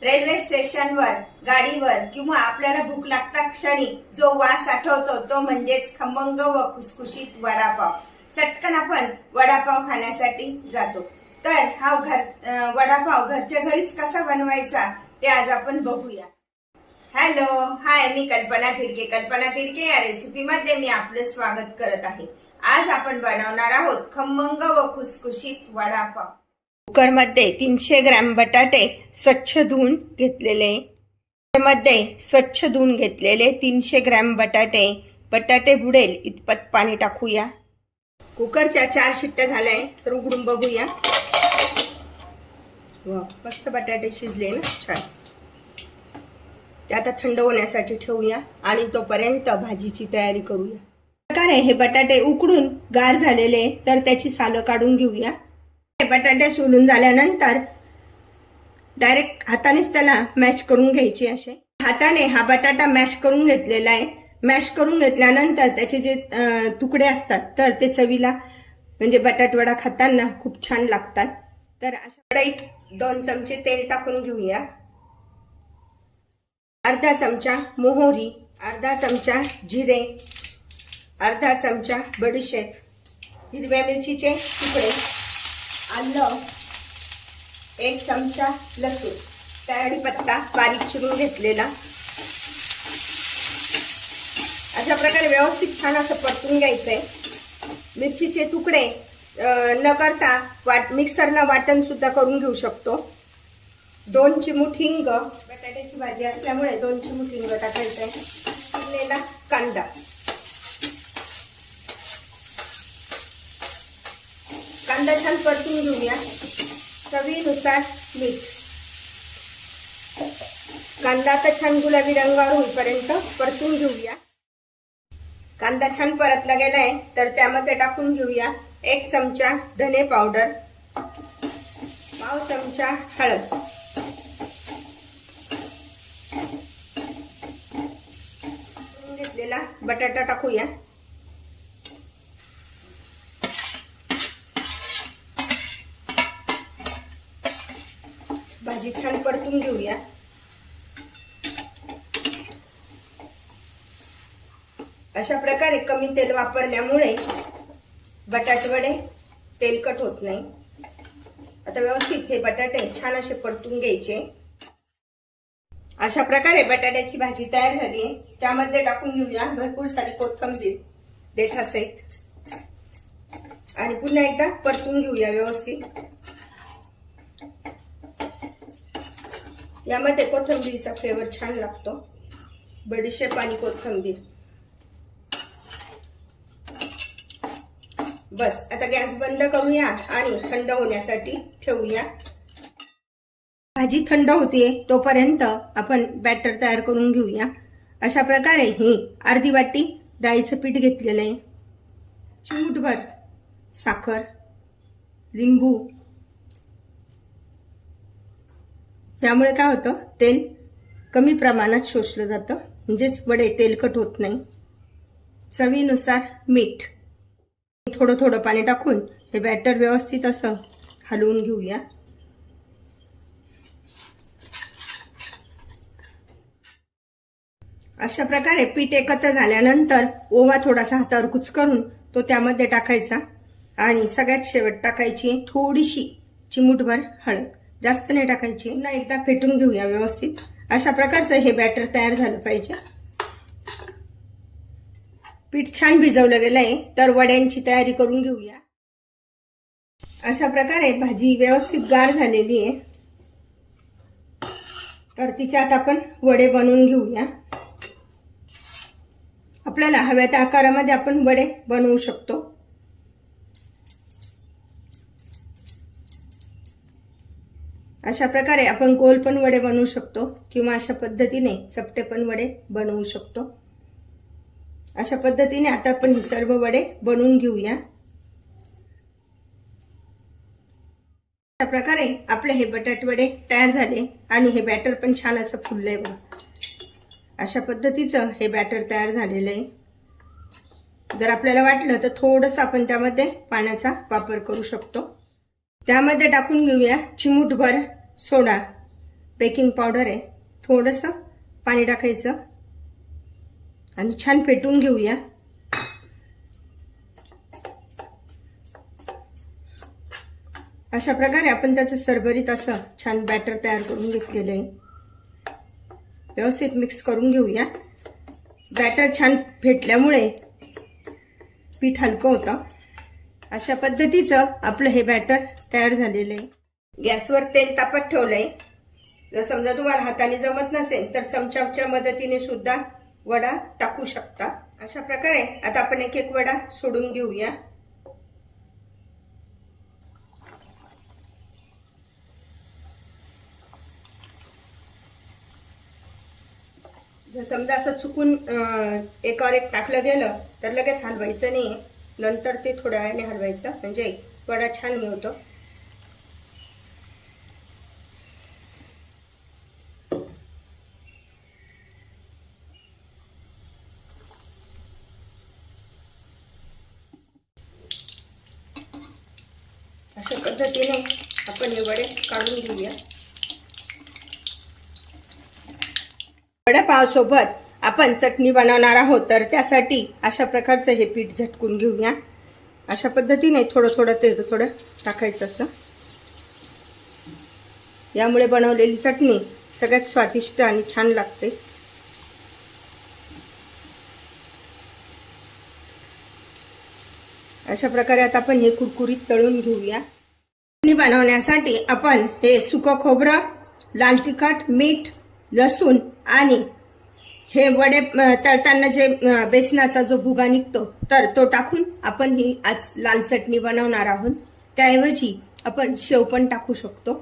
Railway स्टेशनवर, गाडीवर किंवा आपल्याला भूक लागता क्षणी जो वास आठवतो तो म्हणजेच खमंग व खुसखुशीत वडापाव। चटकन आपण वडापाव खाण्यासाठी जातो। तर हा वडापाव घरच्या घरीच कसा बनवायचा ते आज आपण बघूया। हॅलो, हाय, मी कल्पना तिडके। कल्पना तिडके या रेसिपी मध्ये मी आपलं स्वागत करत आहे। आज आपण बनवणार आहोत खमंग व खुसखुशीत वडापाव। कुकर मध्ये 300 ग्रॅम बटाटे स्वच्छ धुवून घेतलेले, मध्ये स्वच्छ धुवून घेतलेले 300 ग्रॅम बटाटे बुडेल इतपत पाणी टाकूया। कुकरच्या 4 शिट्ट्या झाल्या तर उघडून बघूया। मस्त बटाटे शिजले ना, छान। ते आता थंड होण्यासाठी ठेवूया आणि तोपर्यंत भाजीची तयारी करूया। प्रकारे हे बटाटे उकडून गार झालेले तर त्याची सालं काढून घेऊया। बटाटे सोलून झाल्यानंतर डायरेक्ट हातानेच त्याला मॅश करून घ्यायचे। असे हाताने हा बटाटा मॅश करून घेतलेला आहे। मॅश करून घेतल्यानंतर त्याचे जे तुकडे असतात तर ते चवीला म्हणजे बटाटवडा खाताना खूप छान लागतात। तर अशा कढईत 2 चमचे तेल टाकून घेऊया। अर्धा चमचा मोहरी, अर्धा चमचा जिरे, अर्धा चमचा बडीशेप, हिरव्या मिरचीचे तुकडे, आलं, 1 चमचा लसूण, कढीपत्ता बारीक चिरून घेतलेला। अशा प्रकारे व्यवस्थित छान असं परतून घ्यायचंय। मिरचीचे तुकडे न करता मिक्सरला वाटण सुद्धा करून घेऊ शकतो। 2 चिमूट हिंग, बटाट्याची भाजी असल्यामुळे 2 चिमूट हिंग टाकायचंय। चिरलेला कांदा, कांदा छान परतून घेऊया। चवीनुसार मीठ, कांदा आता छान गुलाबी रंगावर होईपर्यंत परतून घेऊया। कांदा छान परतला गेलाय तर त्यामध्ये टाकून घेऊया 1 चमचा धने पावडर, पाव चमचा हळद, घेतलेला बटाटा टाकूया। भाजी छान परतून घेऊया। अशा प्रकारे कमी तेल वापरल्यामुळे बटाटेवडे तेलकट होत नाही। आता व्यवस्थित हे बटाटे छान असे परतून घ्यायचे। अशा प्रकारे बटाट्याची भाजी तयार झाली आहे। त्यामध्ये टाकून घेऊया भरपूर सारी कोथिंबीर देठासहित आणि पुन्हा एकदा परतून घेऊया व्यवस्थित। यामध्ये कोथिंबीरचा फ्लेवर छान लागतो, बडीशेप आणि कोथिंबीर। बस, आता गॅस बंद करूया आणि थंड होण्यासाठी ठेवूया। भाजी थंड होतीये तोपर्यंत आपण बॅटर तयार करून घेऊया। अशा प्रकारे ही अर्धी वाटी डाळीचं पीठ घेतलेलं आहे, चिमूटभर साखर, लिंबू, त्यामुळे काय होतं, तेल कमी प्रमाणात शोषलं जातं, म्हणजेच वडे तेलकट होत नाही। चवीनुसार मीठ, थोडं थोडं पाणी टाकून हे बॅटर व्यवस्थित असं हलवून घेऊया। अशा प्रकारे पीठ एकत्र झाल्यानंतर ओवा थोडासा हातावर कुचकरून तो त्यामध्ये टाकायचा आणि सगळ्यात शेवट टाकायची थोडीशी चिमूटभर हळद, जास्त नाही टाकायची। पुन्हा एकदा फेटून घेऊया व्यवस्थित। अशा प्रकारचं हे बॅटर तयार झालं पाहिजे। पीठ छान भिजवलं गेलंय तर वड्यांची तयारी करून घेऊया। अशा प्रकारे भाजी व्यवस्थित गार झालेली आहे तर तिच्यात आपण वडे बनवून घेऊया। आपल्याला हव्या त्या आकारामध्ये आपण वडे बनवू शकतो। अशा प्रकारे आपण गोल पण वडे बनवू शकतो किंवा अशा पद्धतीने चपटे पण वडे बनवू शकतो। अशा पद्धतीने आता आपण हे सर्व वडे बनवून घेऊया। अशा प्रकारे आपले हे बटाटे वडे तयार झाले आणि हे बॅटर पण छान असं फुललंय बघा। अशा पद्धतीचं हे बॅटर तयार झालेलं आहे। जर आपल्याला वाटलं तर थोडंसं आपण त्यामध्ये पाण्याचा वापर करू शकतो। त्यामध्ये टाकून घेऊया चिमूटभर सोडा, बेकिंग पावडर आहे, थोडंसं पाणी टाकायचं आणि छान फेटून घेऊया. अशा प्रकारे आपण त्याचं सरभरीत असं छान बॅटर तयार करून घेतलेलं आहे. व्यवस्थित मिक्स करून घेऊया. बॅटर छान फेटल्यामुळे पीठ हलकं होतं. अशा पद्धतीचं आपलं हे बॅटर तयार झालेलं आहे. गॅसवर तेल तापत ठेवलंय. जर समजा तुम्हाला हाताने जमत नसेल तर चमच्याच्या मदतीने सुद्धा वडा टाकू शकता. अशा प्रकारे आता आपण एक एक वडा सोडून घेऊया. जर समजा असं चुकून एकावर एक टाकलं गेलं तर लगेच हलवायचं नाही, नंतर ते थोड्या वेळाने हलवायचं, म्हणजे वडा छान हे होतो. अशा पद्धतीने आपण हे वडे काढून घेऊया. वडापावसोबत आपण चटणी बनवणार आहोत, तर त्यासाठी अशा प्रकारचं हे पीठ झटकून घेऊया. अशा पद्धतीने थोडं थोडं ते थोडं टाकायचं असं. यामुळे बनवलेली चटणी सगळ्यात स्वादिष्ट आणि छान लागते. अशा प्रकारे आता आपण हे कुरकुरीत तळून घेऊया. चटणी बनवण्यासाठी आपण हे सुकं खोबरं, लाल तिखट, मीठ, लसूण आणि हे वडे तळताना जे बेसनाचा जो भुगा निघतो तर तो टाकून आपण ही आज लाल चटणी बनवणार आहोत. त्याऐवजी आपण शेव पण टाकू शकतो.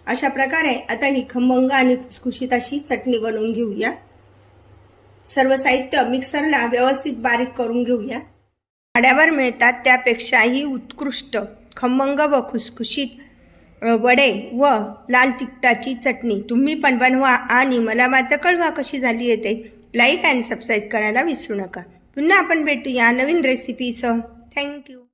अशा प्रकारे आता ही खमंग आणि खुसखुशीत अशी चटणी बनवून घेऊया. सर्व साहित्य मिक्सरला व्यवस्थित बारीक करून घेऊया. गाड्यावर मिळतात त्यापेक्षाही उत्कृष्ट खमंग व खुसखुशीत वडे व लाल तिखटाची चटणी तुम्ही पण बनवा आणि मला मात्र कळवा कशी झाली आहे ते. लाईक आणि सबस्क्राईब करायला विसरू नका. पुन्हा आपण भेटूया नवीन रेसिपीसह. थँक्यू.